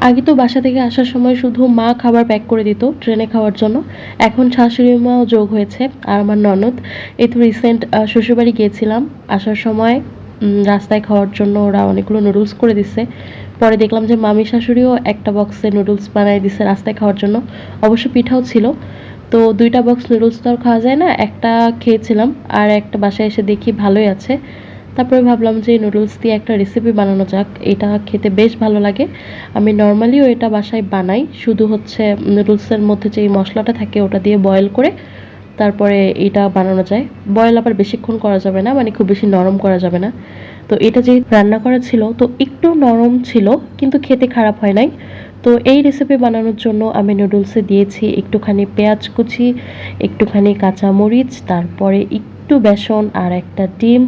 আগে তো বাসা থেকে আসার সময় শুধু মা খাবার প্যাক করে দিত ট্রেনে খাওয়ার জন্য। এখন শাশুড়ি মাও যোগ হয়েছে আর আমার ননদ। এই তো রিসেন্ট শ্বশুরবাড়ি গিয়েছিলাম। আসার সময় রাস্তায় খাওয়ার জন্য ওরা অনেকগুলো নুডলস করে দিছে। পরে দেখলাম যে মামি শাশুড়িও একটা বক্সে নুডলস বানায় দিছে রাস্তায় খাওয়ার জন্য। অবশ্য পিঠাও ছিল। তো ২ টা বক্স নুডলস তো আর খাওয়া যায় না। একটা খেয়েছিলাম আর একটা বাসায় এসে দেখি ভালোই আছে। তারপরে ভাবলাম যে নুডলস দিয়ে একটা রেসিপি বানানো যাক। এটা খেতে বেশ ভালো লাগে। আমি নরমালিও এটা বাসায় বানাই। শুধু হচ্ছে নুডলসের মধ্যে যেই মসলাটা থাকে ওটা দিয়ে বয়েল করে তারপরে এটা বানানো যায়। বয়েল আবার বেশিক্ষণ করা যাবে না, মানে খুব বেশি নরম করা যাবে না। তো এটা যেহেতু রান্না করা ছিল তো একটু নরম ছিল, কিন্তু খেতে খারাপ হয় নাই। তো এই রেসিপি বানানোর জন্য আমি নুডলসে দিয়েছি একটুখানি পেঁয়াজ কুচি, একটুখানি কাঁচামরিচ, তারপরে একটু বেসন আর একটা ডিম।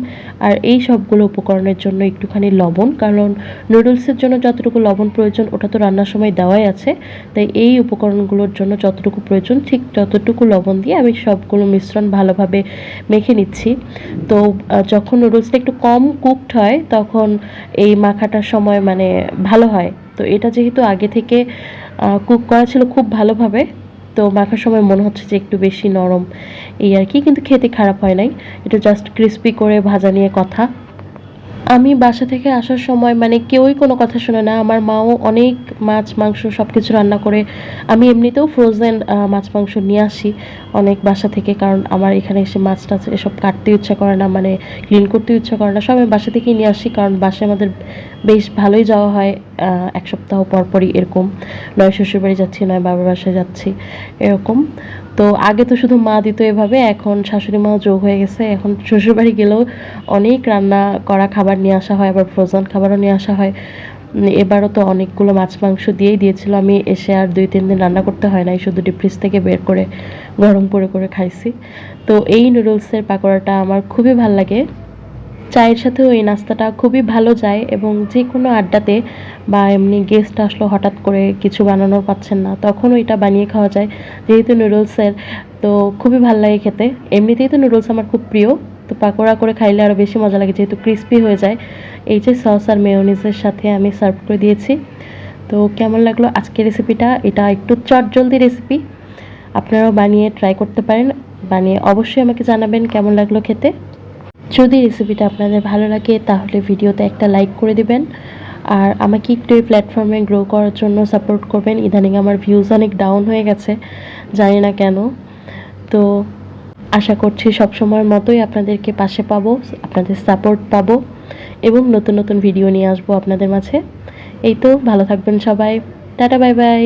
আর এই সবগুলো উপকরণের জন্য একটুখানি লবণ, কারণ নুডলসের জন্য যতটুকু লবণ প্রয়োজন ওটা তো রান্নার সময় দেওয়াই আছে। তাই এই উপকরণগুলোর জন্য যতটুকু প্রয়োজন ঠিক ততটুকু লবণ দিয়ে আমি সবগুলো মিশ্রণ ভালোভাবে মেখে নিচ্ছি। তো যখন নুডলসটা একটু কম কুকড হয় তখন এই মাখাটার সময় মানে ভালো হয়। তো এটা যেহেতু আগে থেকে কুক করা ছিল খুব ভালোভাবে, তো মাখার সময় মনে হচ্ছে যে একটু বেশি নরম, এই আর কি। কিন্তু খেতে খারাপ হয় নাই। এটা জাস্ট ক্রিস্পি করে ভাজা নিয়ে কথা। আমি বাসা থেকে আসার সময় মানে কেউই কোনো কথা শোনে না। আমার মাও অনেক মাছ, মাংস সবকিছু রান্না করে। আমি এমনিতেও ফ্রোজেন মাছ, মাংস নিয়ে আসি অনেক বাসা থেকে। কারণ আমার এখানে এসে মাছ-টাছ এসব কাটতেও ইচ্ছা করে না, মানে ক্লিন করতেও ইচ্ছা করে না। সব আমি বাসা থেকেই নিয়ে আসি, কারণ বাসায় আমাদের বেশ ভালোই যাওয়া হয় ১ সপ্তাহ পর পরই এরকম। নয় শ্বশুরবাড়ি যাচ্ছি, নয় বাবার বাসায় যাচ্ছি, এরকম। তো আগে তো শুধু মা দিত এভাবে, এখন শাশুড়ি মাও যোগ হয়ে গেছে। এখন শ্বশুরবাড়ি গেলেও অনেক রান্না করা খাবার নিয়ে আসা হয়, আবার ফ্রোজেন খাবারও নিয়ে আসা হয়। এবারও তো অনেকগুলো মাছ মাংস দিয়েই দিয়েছিল। আমি এসে আর ২-৩ দিন রান্না করতে হয় নাই, শুধু ডিপ ফ্রিজ থেকে বের করে গরম করে খাইছি। তো এই নুডলসের পাকোড়াটা আমার খুবই ভাল লাগে। চায়ের সাথেও এই নাস্তাটা খুবই ভালো যায়, এবং যেকোনো আড্ডাতে বা এমনি গেস্ট আসলো হঠাৎ করে কিছু বানানোর পাচ্ছেন না, তখনও এটা বানিয়ে খাওয়া যায়। যেহেতু নুডলসের, তো খুবই ভাল লাগে খেতে। এমনিতেই তো নুডলস আমার খুব প্রিয়। তো পাকোড়া করে খাইলে আরও বেশি মজা লাগে, যেহেতু ক্রিস্পি হয়ে যায়। এই যে সস আর মেয়োনিজের সাথে আমি সার্ভ করে দিয়েছি। তো কেমন লাগলো আজকের রেসিপিটা? এটা একটু চটজলদি রেসিপি। আপনারাও বানিয়ে ট্রাই করতে পারেন। বানিয়ে অবশ্যই আমাকে জানাবেন কেমন লাগলো খেতে। যদি রেসিপিটা আপনাদের ভালো লাগে তাহলে ভিডিওতে একটা লাইক করে দিবেন। আর আমাকে একটু এই প্ল্যাটফর্মে গ্রো করার জন্য সাপোর্ট করবেন। ইদানিং আমার ভিউজ অনেক ডাউন হয়ে গেছে, জানি না কেন। তো আশা করছি সবসময়ের মতোই আপনাদেরকে পাশে পাবো, আপনাদের সাপোর্ট পাবো, এবং নতুন নতুন ভিডিও নিয়ে আসবো আপনাদের মাঝে। এই তো, ভালো থাকবেন সবাই। Tata, bye bye.